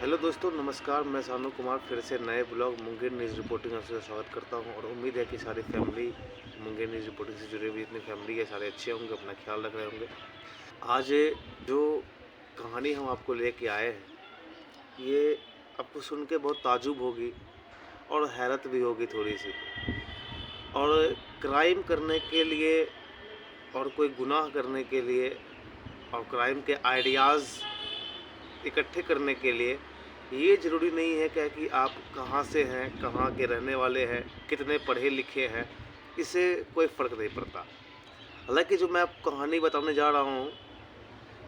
Hello दोस्तों, नमस्कार। मैं सानू कुमार फिर से नए ब्लॉग मुंगेर न्यूज़ रिपोर्टिंग से स्वागत करता हूं और उम्मीद है कि सारी फैमिली मुंगेर न्यूज़ रिपोर्टिंग से जुड़े हुए जितनी फैमिली है सारे अच्छे होंगे, अपना ख्याल रख रहे होंगे। आज जो कहानी हम आपको लेके आए हैं, ये आपको सुन के बहुत ताजुब होगी और हैरत भी होगी थोड़ी सी। और क्राइम करने के लिए और कोई गुनाह करने के लिए और क्राइम के आइडियाज़ इकट्ठे करने के लिए ये ज़रूरी नहीं है क्या कि आप कहाँ से हैं, कहाँ के रहने वाले हैं, कितने पढ़े लिखे हैं, इससे कोई फ़र्क नहीं पड़ता। हालांकि जो मैं आपको कहानी बताने जा रहा हूँ,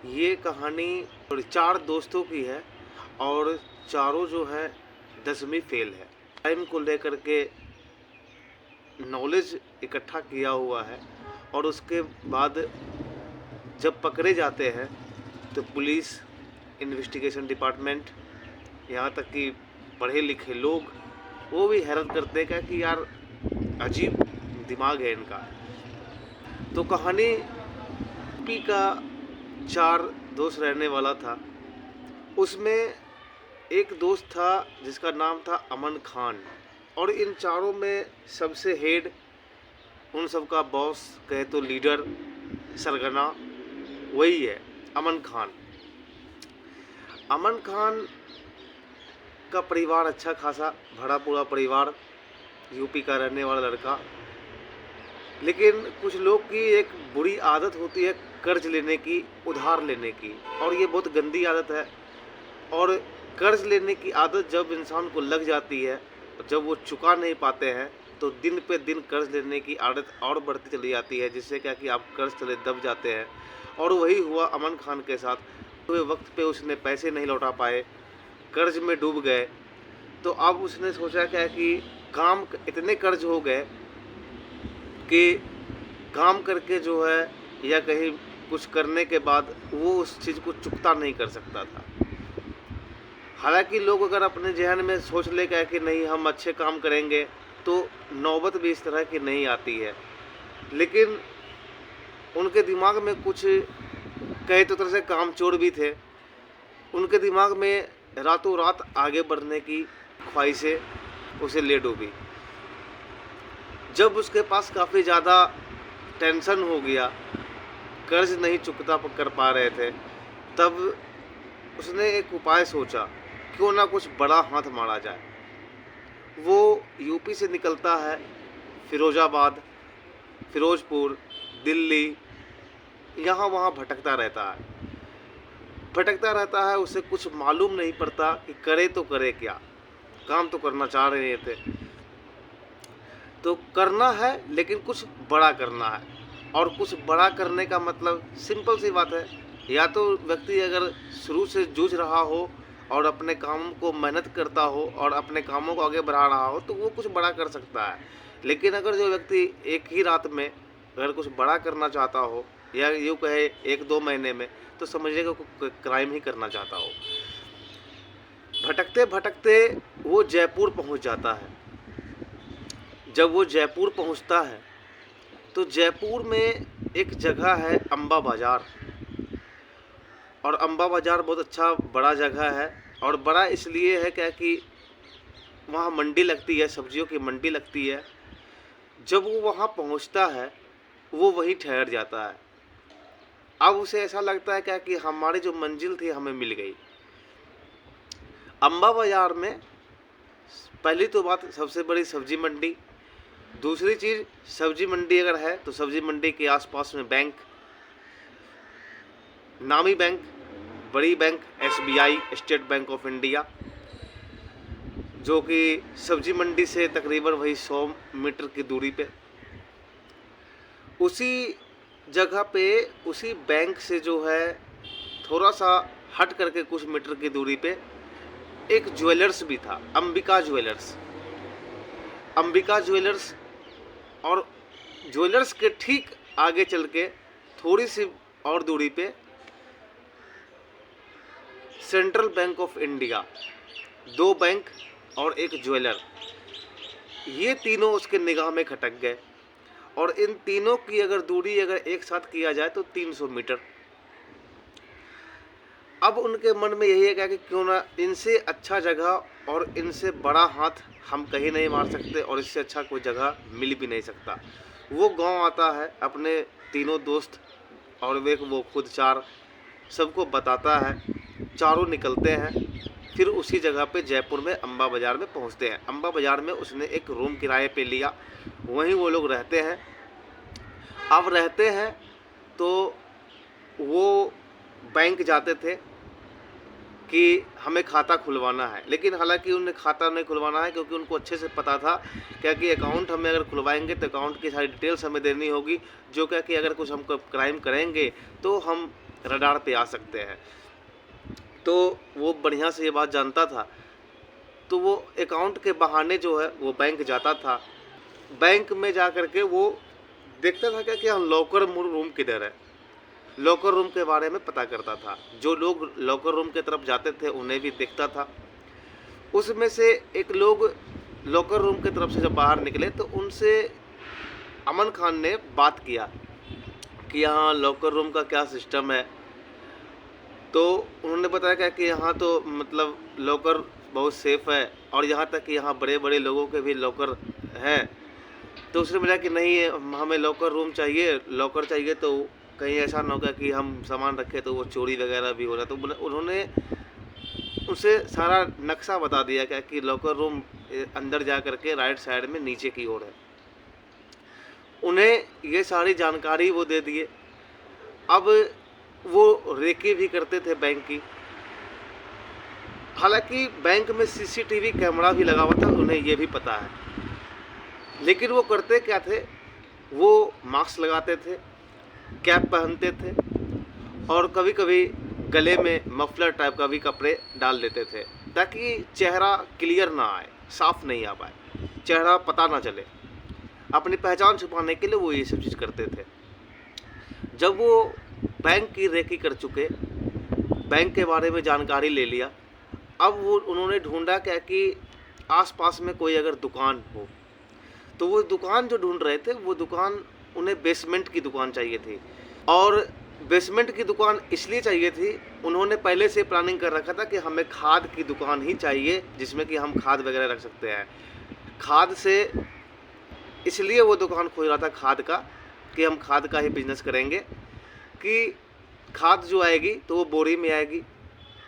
ये कहानी 4 दोस्तों की है और चारों जो है 10वीं फेल है। टाइम को लेकर के नॉलेज इकट्ठा किया हुआ है और उसके बाद जब पकड़े जाते हैं तो पुलिस, इन्वेस्टिगेशन डिपार्टमेंट, यहाँ तक कि पढ़े लिखे लोग वो भी हैरत करते हैं कि यार अजीब दिमाग है इनका। तो कहानी यूपी का 4 दोस्त रहने वाला था। उसमें एक दोस्त था जिसका नाम था अमन खान और इन चारों में सबसे हेड, उन सब का बॉस कहे तो लीडर, सरगना वही है, अमन खान। अमन खान का परिवार अच्छा खासा भरा पूरा परिवार, यूपी का रहने वाला लड़का। लेकिन कुछ लोग की एक बुरी आदत होती है कर्ज लेने की, उधार लेने की, और ये बहुत गंदी आदत है। और कर्ज लेने की आदत जब इंसान को लग जाती है, जब वो चुका नहीं पाते हैं, तो दिन पे दिन कर्ज लेने की आदत और बढ़ती चली जाती है, जिससे क्या कि आप कर्ज तले दब जाते हैं। और वही हुआ अमन खान के साथ। तो वक्त पे उसने पैसे नहीं लौटा पाए, कर्ज में डूब गए। तो अब उसने सोचा क्या कि काम इतने कर्ज हो गए कि काम करके जो है या कहीं कुछ करने के बाद वो उस चीज़ को चुकता नहीं कर सकता था। हालांकि लोग अगर अपने जहन में सोच ले क्या कि नहीं हम अच्छे काम करेंगे तो नौबत भी इस तरह की नहीं आती है, लेकिन उनके दिमाग में कुछ कई तो तरह से कामचोर भी थे। उनके दिमाग में रातों रात आगे बढ़ने की ख्वाहिशें उसे ले डूबी। जब उसके पास काफ़ी ज़्यादा टेंशन हो गया, कर्ज नहीं चुकता कर पा रहे थे, तब उसने एक उपाय सोचा, क्यों ना कुछ बड़ा हाथ मारा जाए। वो यूपी से निकलता है, फिरोजाबाद, फिरोजपुर, दिल्ली, यहाँ वहाँ भटकता रहता है। उसे कुछ मालूम नहीं पड़ता कि करे तो करे क्या। काम तो करना चाह रहे थे, तो करना है लेकिन कुछ बड़ा करना है। और कुछ बड़ा करने का मतलब सिंपल सी बात है, या तो व्यक्ति अगर शुरू से जूझ रहा हो और अपने काम को मेहनत करता हो और अपने कामों को आगे बढ़ा रहा हो तो वो कुछ बड़ा कर सकता है। लेकिन अगर जो व्यक्ति एक ही रात में अगर कुछ बड़ा करना चाहता हो या यूँ कहे 1-2 महीने में, तो समझिएगा कोई क्राइम ही करना चाहता हो। भटकते भटकते वो जयपुर पहुंच जाता है। जब वो जयपुर पहुंचता है तो जयपुर में एक जगह है अंबा बाज़ार, और अंबा बाज़ार बहुत अच्छा बड़ा जगह है। और बड़ा इसलिए है क्या कि वहाँ मंडी लगती है, सब्जियों की मंडी लगती है। जब वो वहाँ पहुँचता है वो वहीं ठहर जाता है। अब उसे ऐसा लगता है क्या कि हमारी जो मंजिल थी हमें मिल गई। अंबा बाज़ार में पहली तो बात सबसे बड़ी सब्जी मंडी, दूसरी चीज़ सब्जी मंडी अगर है तो सब्जी मंडी के आसपास में बैंक, नामी बैंक, बड़ी bank SBI, state bank of India, जो कि सब्जी मंडी से तकरीबन वही 100 मीटर की दूरी पे। उसी जगह पे, उसी बैंक से जो है थोड़ा सा हट करके कुछ मीटर की दूरी पे एक ज्वेलर्स भी था, अंबिका ज्वेलर्स। अंबिका ज्वेलर्स और ज्वेलर्स के ठीक आगे चल के थोड़ी सी और दूरी पे central bank of India, 2 bank और एक ज्वेलर, ये तीनों उसके निगाह में खटक गए। और इन तीनों की अगर दूरी अगर एक साथ किया जाए तो 300 मीटर। अब उनके मन में यही है क्या कि क्यों ना इनसे अच्छा जगह और इनसे बड़ा हाथ हम कहीं नहीं मार सकते और इससे अच्छा कोई जगह मिल भी नहीं सकता। वो गांव आता है अपने तीनों दोस्त और वे वो खुद चार सबको बताता है। चारों निकलते हैं, फिर उसी जगह पे जयपुर में अम्बा बाज़ार में पहुंचते हैं। अम्बा बाज़ार में उसने एक रूम किराए पे लिया, वहीं वो लोग रहते हैं। अब रहते हैं तो वो बैंक जाते थे कि हमें खाता खुलवाना है, लेकिन हालांकि उन्हें खाता नहीं खुलवाना है क्योंकि उनको अच्छे से पता था क्या कि अकाउंट हमें अगर खुलवाएंगे तो अकाउंट की सारी डिटेल्स हमें देनी होगी, जो क्या कि अगर कुछ हम क्राइम करेंगे तो हम रडार पे आ सकते हैं। तो वो बढ़िया से ये बात जानता था, तो वो अकाउंट के बहाने जो है वो बैंक जाता था। बैंक में जा कर के वो देखता था क्या कि हाँ लॉकर रूम किधर है, लॉकर रूम के बारे में पता करता था। जो लोग लॉकर रूम की तरफ जाते थे उन्हें भी देखता था। उसमें से एक लोग लॉकर रूम की तरफ से जब बाहर निकले तो उनसे अमन खान ने बात किया कि यहाँ लॉकर रूम का क्या सिस्टम है। तो उन्होंने बताया क्या कि यहाँ तो मतलब लॉकर बहुत सेफ़ है और यहाँ तक कि यहाँ बड़े बड़े लोगों के भी लॉकर हैं। तो उसने बोला कि नहीं हमें लॉकर रूम चाहिए, लॉकर चाहिए तो कहीं ऐसा ना होगा कि हम सामान रखें तो वो चोरी वगैरह भी हो रहा। तो उन्होंने उसे सारा नक्शा बता दिया क्या कि लॉकर रूम अंदर जा कर के राइट साइड में नीचे की ओर है। उन्हें ये सारी जानकारी वो दे दिए। अब वो रेकी भी करते थे बैंक की। हालांकि बैंक में सीसीटीवी कैमरा भी लगा हुआ था, उन्हें ये भी पता है। लेकिन वो करते क्या थे, वो मास्क लगाते थे, कैप पहनते थे और कभी कभी गले में मफलर टाइप का भी कपड़े डाल देते थे ताकि चेहरा क्लियर ना आए, साफ नहीं आ पाए, चेहरा पता ना चले। अपनी पहचान छुपाने के लिए वो ये सब चीज़ करते थे। जब वो बैंक की रेकी कर चुके, बैंक के बारे में जानकारी ले लिया, अब वो उन्होंने ढूंढा क्या कि आसपास में कोई अगर दुकान हो। तो वो दुकान जो ढूंढ रहे थे वो दुकान उन्हें बेसमेंट की दुकान चाहिए थी। और बेसमेंट की दुकान इसलिए चाहिए थी, उन्होंने पहले से प्लानिंग कर रखा था कि हमें खाद की दुकान ही चाहिए जिसमें कि हम खाद वगैरह रख सकते हैं। खाद से इसलिए वो दुकान खोज रहा था खाद का कि हम खाद का ही बिजनेस करेंगे, कि खाद जो आएगी तो वो बोरी में आएगी,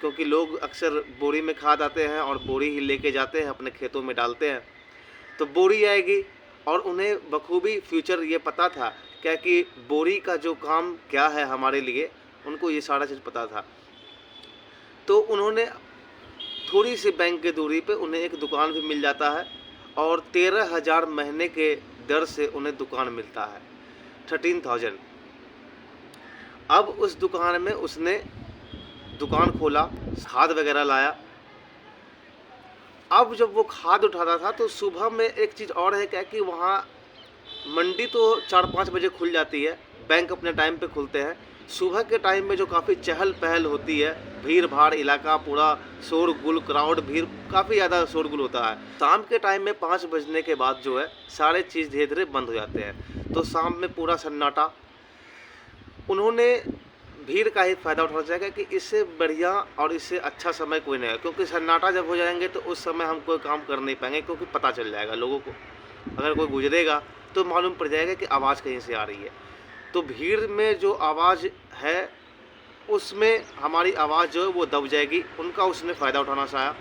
क्योंकि लोग अक्सर बोरी में खाद आते हैं और बोरी ही लेके जाते हैं अपने खेतों में डालते हैं। तो बोरी आएगी और उन्हें बखूबी फ्यूचर ये पता था क्या कि बोरी का जो काम क्या है हमारे लिए, उनको ये सारा चीज़ पता था। तो उन्होंने थोड़ी सी बैंक की दूरी पे उन्हें एक दुकान भी मिल जाता है और 13,000 महीने के दर से उन्हें दुकान मिलता है, 13,000। अब उस दुकान में उसने दुकान खोला, खाद वगैरह लाया। अब जब वो खाद उठाता था तो सुबह में एक चीज़ और है क्या कि वहाँ मंडी तो 4-5 बजे खुल जाती है, बैंक अपने टाइम पे खुलते हैं। सुबह के टाइम में जो काफ़ी चहल पहल होती है, भीड़ भाड़ इलाका पूरा शोरगुल, क्राउड भीड़ काफ़ी ज़्यादा शोरगुल होता है। शाम के टाइम में 5 बजने के बाद जो है सारे चीज़ धीरे धीरे बंद हो जाते हैं, तो शाम में पूरा सन्नाटा। उन्होंने भीड़ का ही फ़ायदा उठाना चाहिए कि इससे बढ़िया और इससे अच्छा समय कोई नहीं है, क्योंकि सन्नाटा जब हो जाएंगे तो उस समय हम कोई काम कर नहीं पाएंगे, क्योंकि पता चल जाएगा लोगों को। अगर कोई गुजरेगा तो मालूम पड़ जाएगा कि आवाज़ कहीं से आ रही है। तो भीड़ में जो आवाज़ है उसमें हमारी आवाज़ जो है वो दब जाएगी। उनका उसने फ़ायदा उठाना चाहा।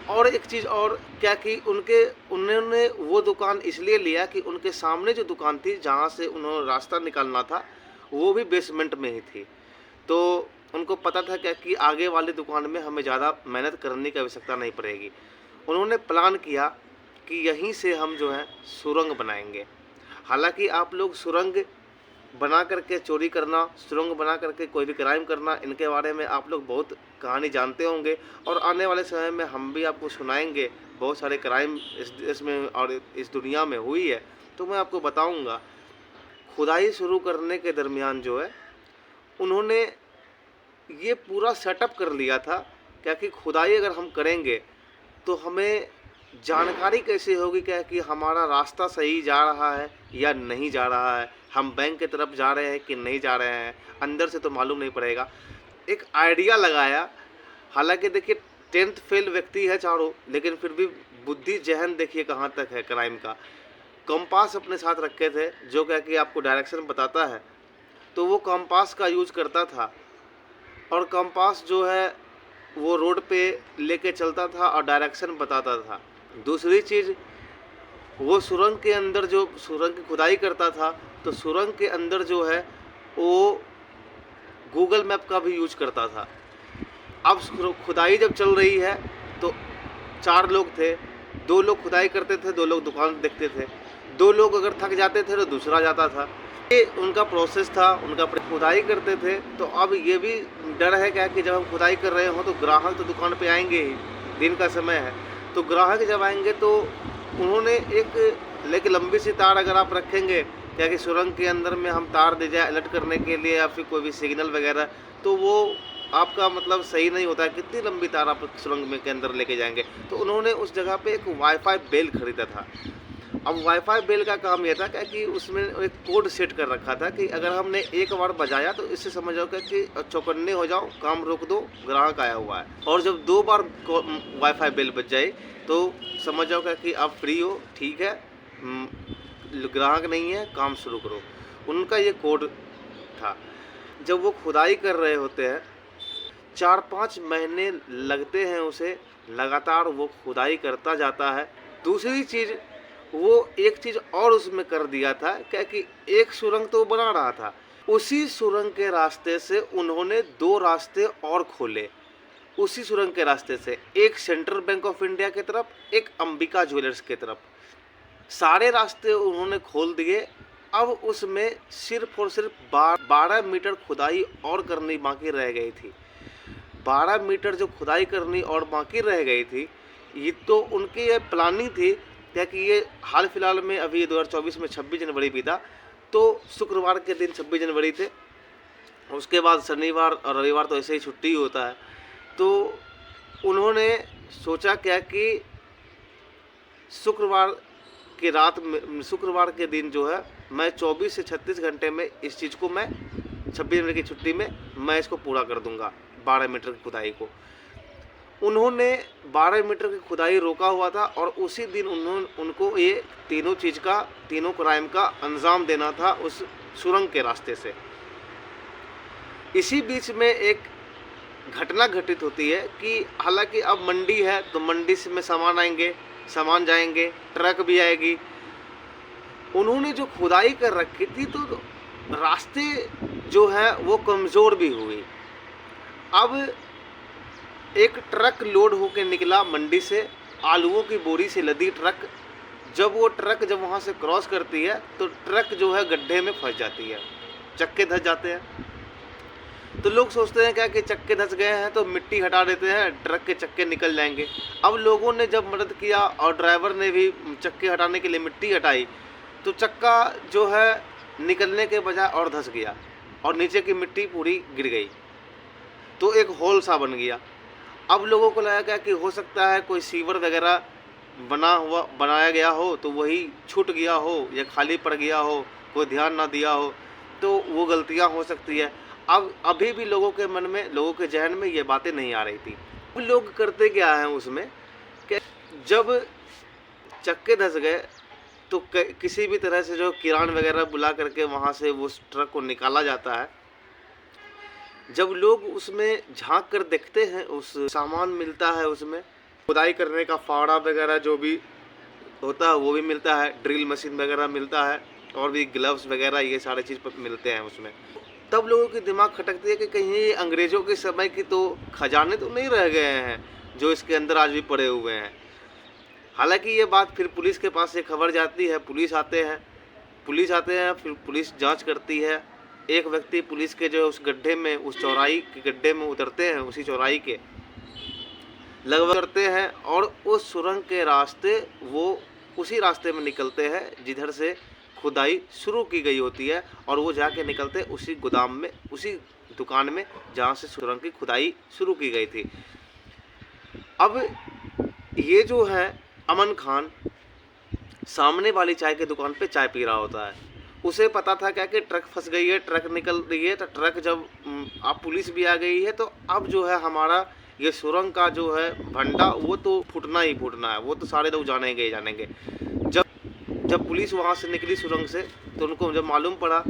और एक चीज़ और क्या कि उन्होंने वो दुकान इसलिए लिया कि उनके सामने जो दुकान थी जहाँ से उन्होंने रास्ता निकालना था वो भी बेसमेंट में ही थी। तो उनको पता था क्या कि आगे वाली दुकान में हमें ज़्यादा मेहनत करने की आवश्यकता नहीं पड़ेगी। उन्होंने प्लान किया कि यहीं से हम जो है सुरंग बनाएंगे। हालांकि आप लोग सुरंग बना करके चोरी करना, सुरंग बना करके कोई भी क्राइम करना, इनके बारे में आप लोग बहुत कहानी जानते होंगे और आने वाले समय में हम भी आपको सुनाएंगे। बहुत सारे क्राइम इस देश में और इस दुनिया में हुई है, तो मैं आपको बताऊंगा। खुदाई शुरू करने के दरमियान जो है उन्होंने ये पूरा सेटअप कर लिया था क्या कि खुदाई अगर हम करेंगे तो हमें जानकारी कैसे होगी क्या कि हमारा रास्ता सही जा रहा है या नहीं जा रहा है, हम बैंक की तरफ जा रहे हैं कि नहीं जा रहे हैं, अंदर से तो मालूम नहीं पड़ेगा। एक आइडिया लगाया। हालांकि देखिए 10th फेल व्यक्ति है चारों, लेकिन फिर भी बुद्धि जहन देखिए कहाँ तक है क्राइम का। कंपास अपने साथ रखे थे जो क्या कि आपको डायरेक्शन बताता है, तो वो कंपास का यूज करता था और कंपास जो है वो रोड पे लेके चलता था और डायरेक्शन बताता था। दूसरी चीज़, वो सुरंग के अंदर जो सुरंग की खुदाई करता था, तो सुरंग के अंदर जो है वो गूगल मैप का भी यूज करता था। अब खुदाई जब चल रही है तो 4 लोग थे, 2 लोग खुदाई करते थे, 2 लोग दुकान देखते थे। 2 लोग अगर थक जाते थे तो दूसरा जाता था। ये उनका प्रोसेस था, उनका खुदाई करते थे। तो अब ये भी डर है क्या कि जब हम खुदाई कर रहे हो तो ग्राहक तो दुकान पे आएंगे ही, दिन का समय है, तो ग्राहक जब आएंगे तो उन्होंने एक लंबी सी तार अगर आप रखेंगे क्या कि सुरंग के अंदर में हम तार दे जाए अलर्ट करने के लिए या फिर कोई भी सिग्नल वगैरह, तो वो आपका मतलब सही नहीं होता है। कितनी लंबी तार आप सुरंग में के अंदर लेके जाएंगे। तो उन्होंने उस जगह पे एक वाईफाई बेल खरीदा था। अब वाईफाई बेल का काम यह था क्या कि उसमें एक कोड सेट कर रखा था कि अगर हमने एक बार बजाया तो इससे समझ जाओ कि चौकन्ने हो जाओ, काम रोक दो, ग्राहक आया हुआ है। और जब 2 बार वाईफाई बेल बज जाए तो समझ जाओ कि आप फ्री हो, ठीक है, ग्राहक नहीं है, काम शुरू करो। उनका ये कोड था। जब वो खुदाई कर रहे होते हैं 4-5 महीने लगते हैं उसे, लगातार वो खुदाई करता जाता है। दूसरी चीज़, वो एक चीज़ और उसमें कर दिया था क्या कि एक सुरंग तो बना रहा था, उसी सुरंग के रास्ते से उन्होंने 2 रास्ते और खोले। उसी सुरंग के रास्ते से एक सेंट्रल बैंक ऑफ इंडिया की तरफ, एक अंबिका ज्वेलर्स की तरफ, सारे रास्ते उन्होंने खोल दिए। अब उसमें सिर्फ और सिर्फ 12 मीटर खुदाई और करनी बाकी रह गई थी। 12 मीटर जो खुदाई करनी और बाकी रह गई थी, ये तो उनकी ये प्लानिंग थी क्या कि ये हाल फिलहाल में अभी 2024 में 26 जनवरी भी था, तो शुक्रवार के दिन 26 जनवरी थे, उसके बाद शनिवार और रविवार तो ऐसे ही छुट्टी होता है। तो उन्होंने सोचा क्या कि शुक्रवार की रात में, शुक्रवार के दिन जो है मैं 24 से 36 घंटे में इस चीज़ को मैं 26 जनवरी की छुट्टी में मैं इसको पूरा कर दूंगा, 12 मीटर की खुदाई को। उन्होंने 12 मीटर की खुदाई रोका हुआ था और उसी दिन उनको ये तीनों चीज़ का, तीनों क्राइम का अंजाम देना था उस सुरंग के रास्ते से। इसी बीच में एक घटना घटित होती है कि हालांकि अब मंडी है तो मंडी से में सामान आएंगे, सामान जाएंगे, ट्रक भी आएगी। उन्होंने जो खुदाई कर रखी थी तो रास्ते जो है वो कमज़ोर भी हुई। अब एक ट्रक लोड होकर निकला मंडी से, आलूओं की बोरी से लदी ट्रक। जब वो ट्रक जब वहाँ से क्रॉस करती है तो ट्रक जो है गड्ढे में फंस जाती है, चक्के धंस जाते हैं। तो लोग सोचते हैं क्या कि चक्के धंस गए हैं तो मिट्टी हटा देते हैं, ट्रक के चक्के निकल जाएंगे। अब लोगों ने जब मदद किया और ड्राइवर ने भी चक्के हटाने के लिए मिट्टी हटाई, तो चक्का जो है निकलने के बजाय और धंस गया और नीचे की मिट्टी पूरी गिर गई, तो एक होल सा बन गया। अब लोगों को लगा क्या कि हो सकता है कोई सीवर वगैरह बनाया गया हो तो वही छूट गया हो या खाली पड़ गया हो, कोई ध्यान ना दिया हो, तो वो गलतियां हो सकती है। अब अभी भी लोगों के मन में, लोगों के जहन में ये बातें नहीं आ रही थी। लोग करते क्या हैं उसमें कि जब चक्के धंस गए तो किसी भी तरह से जो किरान वगैरह बुला करके वहाँ से उस ट्रक को निकाला जाता है। जब लोग उसमें झांक कर देखते हैं, उस सामान मिलता है, उसमें खुदाई करने का फावड़ा वगैरह जो भी होता है वो भी मिलता है, ड्रिल मशीन वगैरह मिलता है और भी ग्लव्स वगैरह, ये सारे चीज़ मिलते हैं उसमें। तब लोगों की दिमाग खटकती है कि कहीं ये अंग्रेज़ों के समय की तो खजाने तो नहीं रह गए हैं जो इसके अंदर आज भी पड़े हुए हैं। हालांकि ये बात फिर पुलिस के पास ये खबर जाती है, पुलिस आते हैं, फिर पुलिस जांच करती है। एक व्यक्ति पुलिस के जो उस गड्ढे में, उस चौराही के गड्ढे में उतरते हैं, उसी चौराही के लगभग करते हैं और उस सुरंग के रास्ते वो उसी रास्ते में निकलते हैं जिधर से खुदाई शुरू की गई होती है, और वो जाके निकलते उसी गोदाम में, उसी दुकान में जहाँ से सुरंग की खुदाई शुरू की गई थी। अब ये जो है अमन खान सामने वाली चाय की दुकान पे चाय पी रहा होता है। उसे पता था क्या कि ट्रक फंस गई है, ट्रक निकल रही है, तो ट्रक जब अब पुलिस भी आ गई है, तो अब जो है हमारा ये सुरंग का जो है भंडा वो तो फूटना ही फूटना है, वो तो सारे लोग जानेंगे ही जानेंगे। जब जब पुलिस वहाँ से निकली सुरंग से, तो उनको जब मालूम पड़ा,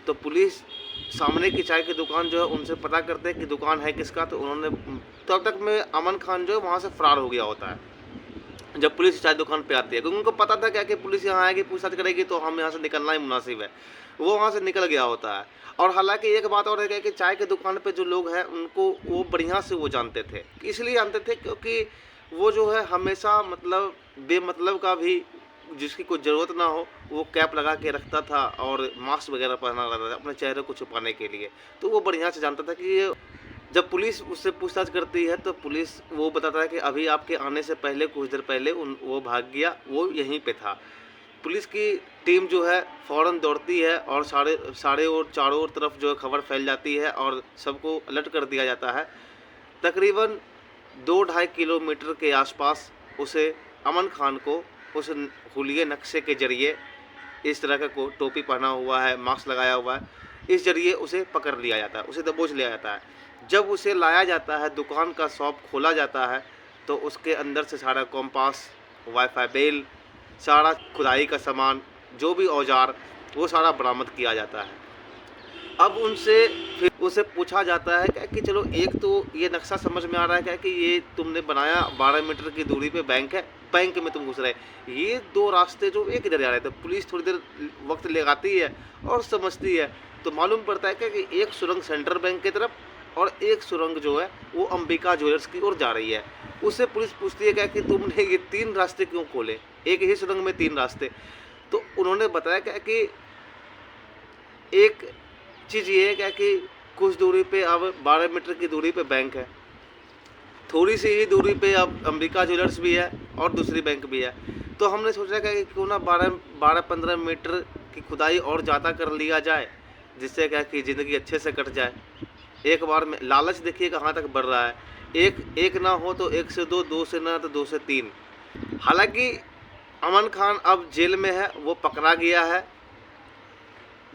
तो पुलिस सामने की चाय की दुकान जो है उनसे पता करते हैं कि दुकान है किसका, तो उन्होंने तब तक में अमन खान जो है वहाँ से फरार हो गया होता है जब पुलिस चाय दुकान पे आती है, क्योंकि उनको पता था क्या कि पुलिस यहाँ आएगी, पूछताछ करेगी, तो हम यहाँ से निकलना ही मुनासिब है। वो वहाँ से निकल गया होता है। और हालांकि एक बात और है कि चाय की दुकान पे जो लोग हैं उनको वो बढ़िया से वो जानते थे, इसलिए जानते थे क्योंकि वो जो है हमेशा मतलब बेमतलब का भी, जिसकी कोई ज़रूरत ना हो, वो कैप लगा के रखता था और मास्क वगैरह पहना रहता था अपने चेहरे को छुपाने के लिए। तो वो बढ़िया से जानता था कि ये, जब पुलिस उससे पूछताछ करती है तो पुलिस वो बताता है कि अभी आपके आने से पहले कुछ देर पहले वो भाग गया, वो यहीं पे था। पुलिस की टीम जो है फ़ौरन दौड़ती है और सारे और चारों ओर तरफ जो है खबर फैल जाती है और सबको अलर्ट कर दिया जाता है। तकरीबन 2-2.5 किलोमीटर के आसपास उसे, अमन खान को, उस हुलिये नक्शे के ज़रिए, इस तरह का टोपी पहना हुआ है, मास्क लगाया हुआ है, इस ज़रिए उसे पकड़ लिया जाता है, उसे दबोच लिया जाता है। जब उसे लाया जाता है, दुकान का शॉप खोला जाता है, तो उसके अंदर से सारा कॉम्पास, वाईफाई बेल, सारा खुदाई का सामान, जो भी औजार, वो सारा बरामद किया जाता है। अब फिर उसे पूछा जाता है क्या कि चलो एक तो ये नक्शा समझ में आ रहा है क्या कि ये तुमने बनाया, 12 मीटर की दूरी पे बैंक है, बैंक में तुम घुस रहे, ये दो रास्ते जो एक इधर जा रहे थे। पुलिस थोड़ी देर वक्त लगाती है और समझती है, तो मालूम पड़ता है क्या कि एक सुरंग सेंट्रल बैंक की तरफ और एक सुरंग जो है वो अंबिका ज्वेलर्स की ओर जा रही है। उससे पुलिस पूछती है क्या कि तुमने ये 3 रास्ते क्यों खोले, एक ही सुरंग में 3 रास्ते। तो उन्होंने बताया क्या कि एक चीज़ ये है क्या कि कुछ दूरी पे अब 12 मीटर की दूरी पे बैंक है, थोड़ी सी ही दूरी पे अब अंबिका ज्वेलर्स भी है और दूसरी बैंक भी है। तो हमने सोचा कि क्यों ना 12-15 मीटर की खुदाई और ज़्यादा कर लिया जाए, जिससे क्या कि ज़िंदगी अच्छे से कट जाए। एक बार में लालच देखिए कहाँ तक बढ़ रहा है, एक ना हो तो 1 से 2, 2 से ना तो 2 से 3। हालांकि अमन खान अब जेल में है, वो पकड़ा गया है।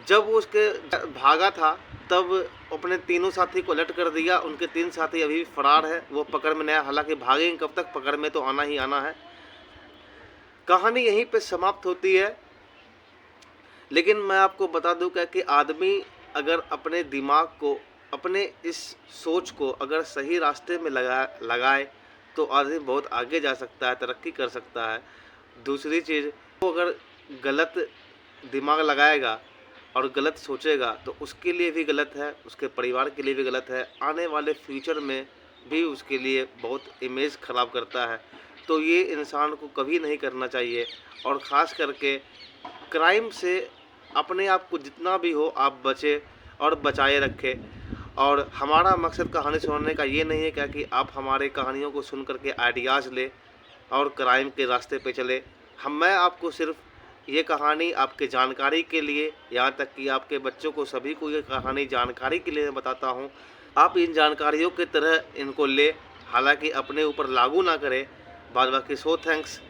जब वो उसके भागा था तब अपने तीनों साथी को अलर्ट कर दिया, उनके 3 साथी अभी भी फरार है, वो पकड़ में नहीं आया। हालांकि भागेंगे कब तक, पकड़ में तो आना ही आना है। कहानी यहीं पे समाप्त होती है। लेकिन मैं आपको बता दूं कि आदमी अगर अपने दिमाग को, अपने इस सोच को अगर सही रास्ते में लगाए तो आदमी बहुत आगे जा सकता है, तरक्की कर सकता है। दूसरी चीज़, वो अगर गलत दिमाग लगाएगा और गलत सोचेगा तो उसके लिए भी गलत है, उसके परिवार के लिए भी गलत है, आने वाले फ्यूचर में भी उसके लिए बहुत इमेज ख़राब करता है। तो ये इंसान को कभी नहीं करना चाहिए। और ख़ास करके क्राइम से अपने आप को जितना भी हो आप बचे और बचाए रखें। और हमारा मकसद कहानी सुनाने का ये नहीं है क्या कि आप हमारे कहानियों को सुन करके आइडियाज़ ले और क्राइम के रास्ते पे चले। मैं आपको सिर्फ ये कहानी आपके जानकारी के लिए, यहाँ तक कि आपके बच्चों को, सभी को ये कहानी जानकारी के लिए बताता हूँ। आप इन जानकारियों की तरह इनको ले, हालांकि अपने ऊपर लागू ना करें। बाद बाकी सो थैंक्स।